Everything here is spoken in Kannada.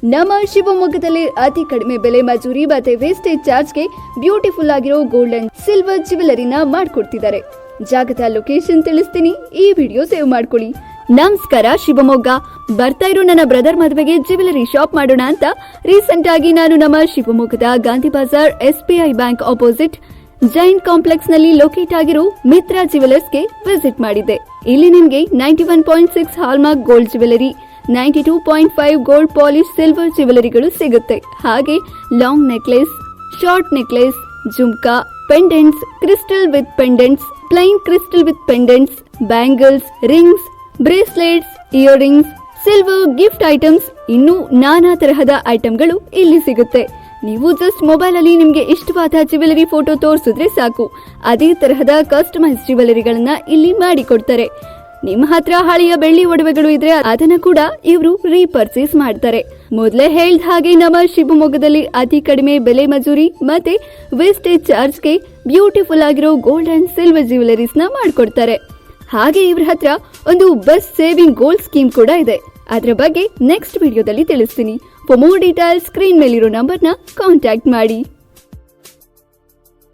ನಮ್ಮ ಶಿವಮೊಗ್ಗದಲ್ಲಿ ಅತಿ ಕಡಿಮೆ ಬೆಲೆ ಮಜೂರಿ ಮತ್ತೆ ವೇಸ್ಟೇಜ್ ಚಾರ್ಜ್ಗೆ ಬ್ಯೂಟಿಫುಲ್ ಆಗಿರೋ ಗೋಲ್ಡ್ ಅಂಡ್ ಸಿಲ್ವರ್ ಜ್ಯುವೆಲರಿನ ಮಾಡ್ಕೊಡ್ತಿದ್ದಾರೆ. ಜಾಗದ ಲೊಕೇಶನ್ ತಿಳಿಸ್ತೀನಿ, ಈ ವಿಡಿಯೋ ಸೇವ್ ಮಾಡ್ಕೊಳ್ಳಿ. ನಮಸ್ಕಾರ ಶಿವಮೊಗ್ಗ. ಬರ್ತಾ ಇರೋ ನನ್ನ ಬ್ರದರ್ ಮದುವೆಗೆ ಜ್ಯುವೆಲರಿ ಶಾಪ್ ಮಾಡೋಣ ಅಂತ ರೀಸೆಂಟ್ ಆಗಿ ನಾನು ನಮ್ಮ ಶಿವಮೊಗ್ಗದ Gandhi Bazaar SBI bank opposite Jain complex ನಲ್ಲಿ ಲೊಕೇಟ್ ಆಗಿರೋ ಮಿತ್ರಾ ಜ್ಯುವೆಲರ್ಸ್ಗೆ ವಿಸಿಟ್ ಮಾಡಿದ್ದೆ. ಇಲ್ಲಿ ನಿಮ್ಗೆ 91.6 hallmark gold jewellery, 92.5 gold polish silver ಜ್ಯುವೆಲರಿಗಳು ಸಿಗುತ್ತೆ. ಹಾಗೆ long necklace, short necklace, jhumka, pendants, crystal with pendants, plain crystal with pendants, bangles, rings, bracelets, ear rings, silver gift items, ಇನ್ನೂ ನಾನಾ ತರಹದ ಐಟಮ್ಗಳು ಇಲ್ಲಿ ಸಿಗುತ್ತೆ. ನೀವು ಜಸ್ಟ್ ಮೊಬೈಲ್ ಅಲ್ಲಿ ನಿಮ್ಗೆ ಇಷ್ಟವಾದ ಜ್ಯುವೆಲರಿ ಫೋಟೋ ತೋರಿಸಿದ್ರೆ ಸಾಕು, ಅದೇ ತರಹದ ಕಸ್ಟಮೈಸ್ ಜ್ಯುವೆಲರಿಗಳನ್ನ ಇಲ್ಲಿ ಮಾಡಿಕೊಡ್ತಾರೆ. ನಿಮ್ಮ ಹತ್ರ ಹಳೆಯ ಬೆಳ್ಳಿ ಒಡವೆಗಳು ಇದ್ರೆ ಅದನ್ನ ಕೂಡ ಇವರು ರೀಪರ್ಚೇಸ್ ಮಾಡ್ತಾರೆ. ಮೊದಲೇ ಹೇಳ್ದ ಹಾಗೆ ನಮ್ಮ ಶಿವಮೊಗ್ಗದಲ್ಲಿ ಅತಿ ಕಡಿಮೆ ಬೆಲೆ ಮಜೂರಿ ಮತ್ತೆ ವೇಸ್ಟೇಜ್ ಚಾರ್ಜ್ಗೆ ಬ್ಯೂಟಿಫುಲ್ ಆಗಿರೋ ಗೋಲ್ಡ್ ಅಂಡ್ ಸಿಲ್ವರ್ ಜ್ಯುವೆಲರೀಸ್ ನ ಮಾಡ್ಕೊಡ್ತಾರೆ. ಹಾಗೆ ಇವ್ರ ಹತ್ರ ಒಂದು ಬೆಸ್ಟ್ ಸೇವಿಂಗ್ ಗೋಲ್ಡ್ ಸ್ಕೀಮ್ ಕೂಡ ಇದೆ. ಅದರ ಬಗ್ಗೆ ನೆಕ್ಸ್ಟ್ ವಿಡಿಯೋದಲ್ಲಿ ತಿಳಿಸ್ತೀನಿ. ಫಾರ್ ಮೋರ್ ಡೀಟೇಲ್ಸ್ ಸ್ಕ್ರೀನ್ ಮೇಲಿರೋ ನಂಬರ್ನ ಕಾಂಟ್ಯಾಕ್ಟ್ ಮಾಡಿ.